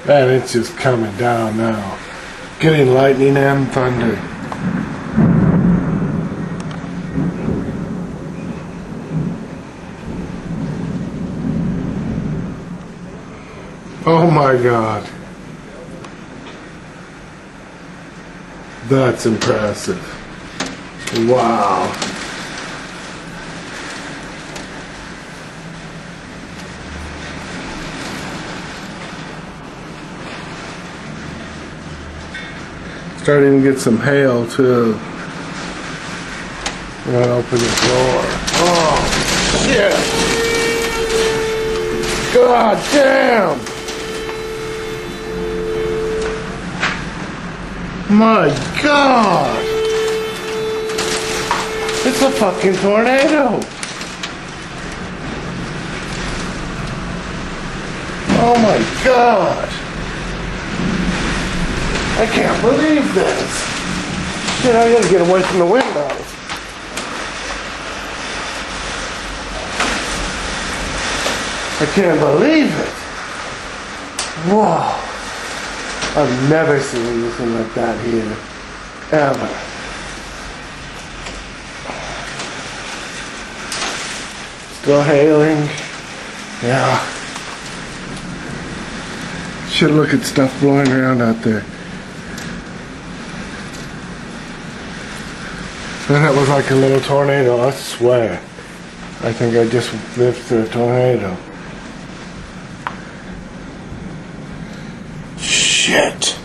And it's just coming down now. Getting lightning and thunder. Oh my God. That's impressive. Wow. Starting to get some hail too. I'm gonna open the door. Oh shit! God damn! My God! It's a fucking tornado! Oh my God! I can't believe this! Shit, I gotta get away from the windows. I can't believe it! Whoa! I've never seen anything like that here. Ever. Still hailing. Yeah. Should look at stuff blowing around out there. And that was like a little tornado, I swear. I think I just lived through a tornado. Shit.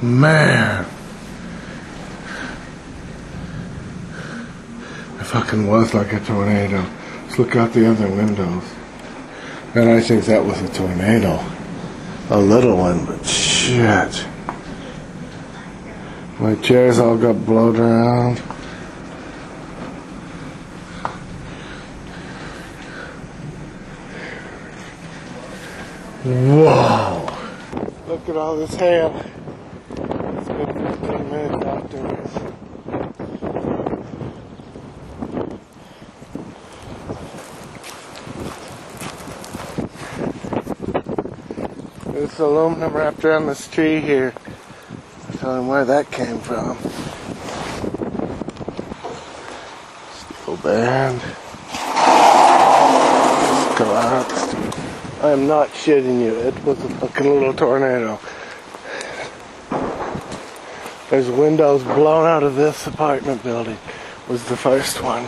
Man. It fucking was like a tornado. Let's look out the other windows. And I think that was a tornado. A little one, but shit. My chairs all got blown around. Whoa! Look at all this hail. It's been 15 minutes afterwards. There's aluminum wrapped around this tree here. Tell him where that came from. Steel band. Just collapsed. I am not shitting you. It was a fucking little tornado. There's windows blown out of this apartment building. Was the first one.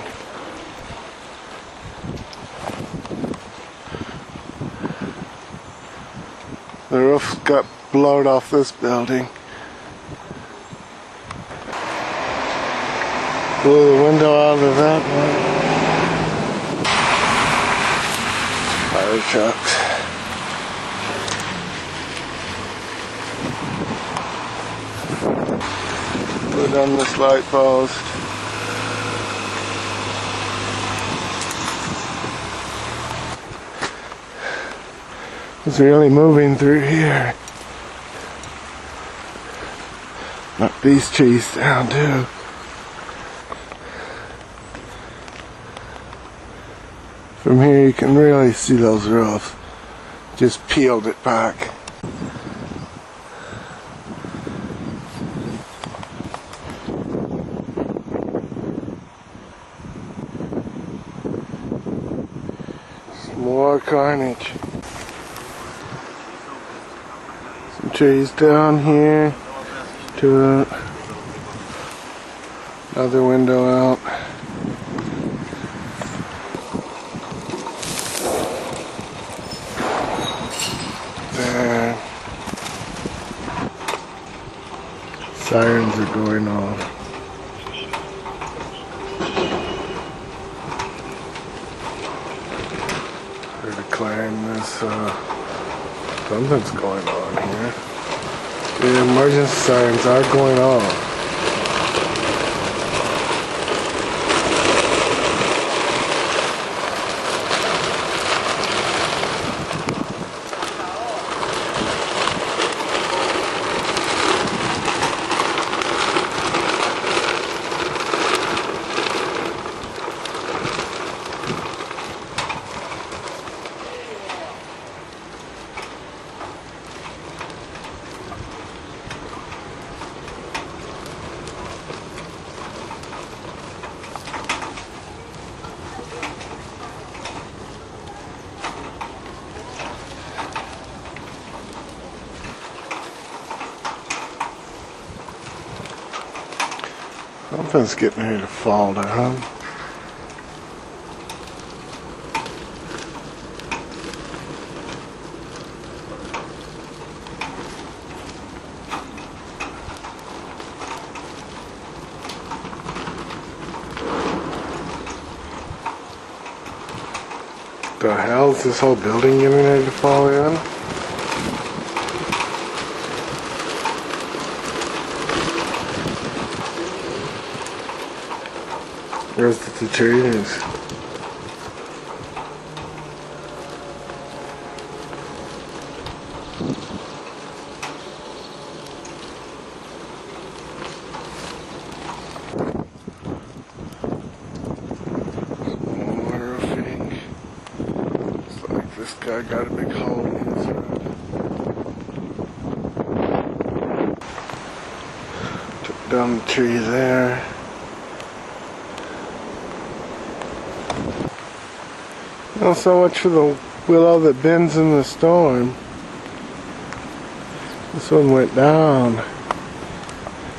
The roof got blown off this building. Blew the window out of that one. Fire trucks. Blew down this light post. It's really moving through here. Knock these trees down too. From here you can really see those roofs. Just peeled it back. Some more carnage. Some trees down here. To another window out. There. Sirens are going off. They're declaring this, something's going on here. The emergency sirens are going off. Something's getting ready to fall down. The hell is this whole building getting ready to fall in? There's the trees. This guy got a big hole in his roof. Took down the tree there. Not so much for the willow that bends in the storm. This one went down.